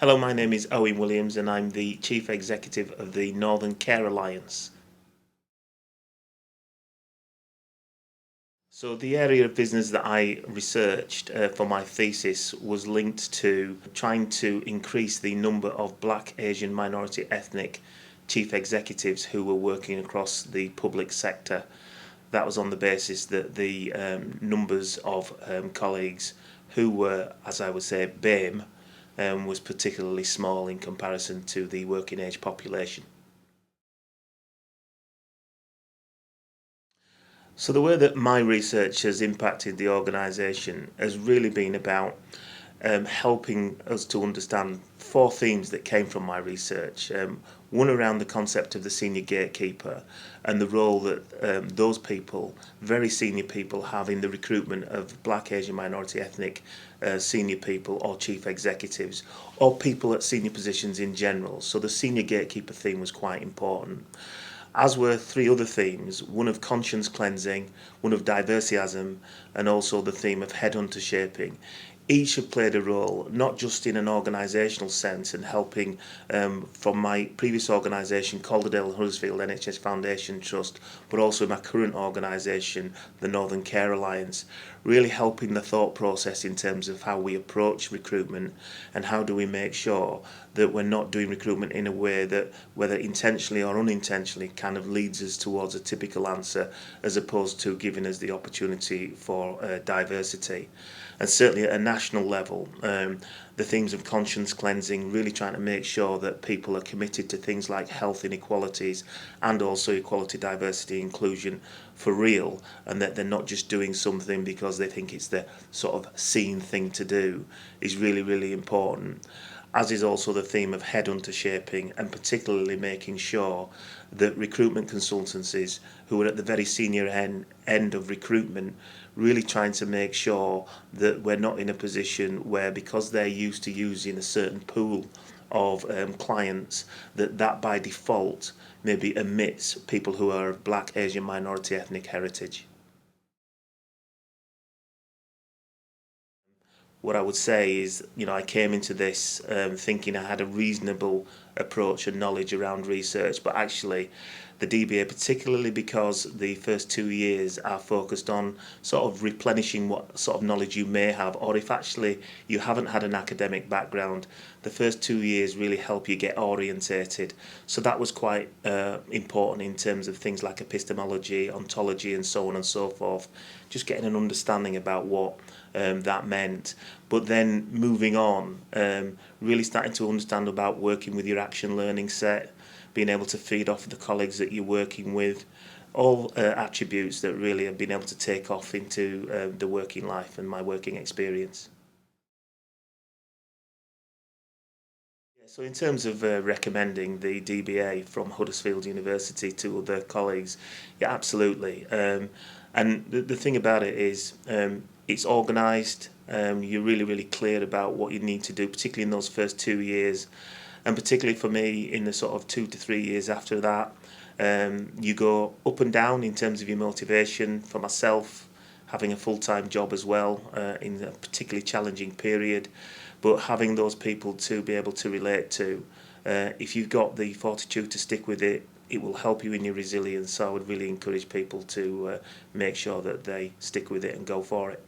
Hello, my name is Owen Williams and I'm the Chief Executive of the Northern Care Alliance. So the area of business that I researched for my thesis was linked to trying to increase the number of Black, Asian, minority ethnic chief executives who were working across the public sector. That was on the basis that the numbers of colleagues who were, as I would say, BAME, was particularly small in comparison to the working age population. So the way that my research has impacted the organisation has really been about helping us to understand four themes that came from my research. One around the concept of the senior gatekeeper and the role that those people, very senior people, have in the recruitment of Black, Asian, minority ethnic senior people or chief executives or people at senior positions in general. So the senior gatekeeper theme was quite important. As were three other themes, one of conscience cleansing, one of diversiasm, and also the theme of headhunter shaping. Each have played a role, not just in an organisational sense and helping from my previous organisation, Calderdale and Huddersfield NHS Foundation Trust, but also my current organisation, the Northern Care Alliance, really helping the thought process in terms of how we approach recruitment and how do we make sure that we're not doing recruitment in a way that, whether intentionally or unintentionally, kind of leads us towards a typical answer as opposed to giving us the opportunity for diversity. And certainly at a national level, the themes of conscience cleansing, really trying to make sure that people are committed to things like health inequalities and also equality, diversity, inclusion for real, and that they're not just doing something because they think it's the sort of seen thing to do, is really, really important. As is also the theme of headhunter shaping, and particularly making sure that recruitment consultancies who are at the very senior end of recruitment really trying to make sure that we're not in a position where, because they're used to using a certain pool of clients, that by default maybe omits people who are of Black, Asian, minority ethnic heritage. What I would say is, I came into this thinking I had a reasonable approach and knowledge around research, but actually the DBA, particularly because the first 2 years are focused on sort of replenishing what sort of knowledge you may have, or if actually you haven't had an academic background, the first 2 years really help you get orientated. So that was quite important in terms of things like epistemology, ontology, and so on and so forth, just getting an understanding about what that meant. But then moving on, really starting to understand about working with your action learning set, being able to feed off the colleagues that you're working with, all attributes that really have been able to take off into the working life and my working experience. So in terms of recommending the DBA from Huddersfield University to other colleagues, yeah, absolutely. And the thing about it is it's organised, you're really, really clear about what you need to do, particularly in those first 2 years. And particularly for me, in the sort of 2 to 3 years after that, you go up and down in terms of your motivation. For myself, having a full-time job as well in a particularly challenging period, but having those people to be able to relate to, if you've got the fortitude to stick with it, it will help you in your resilience. So I would really encourage people to make sure that they stick with it and go for it.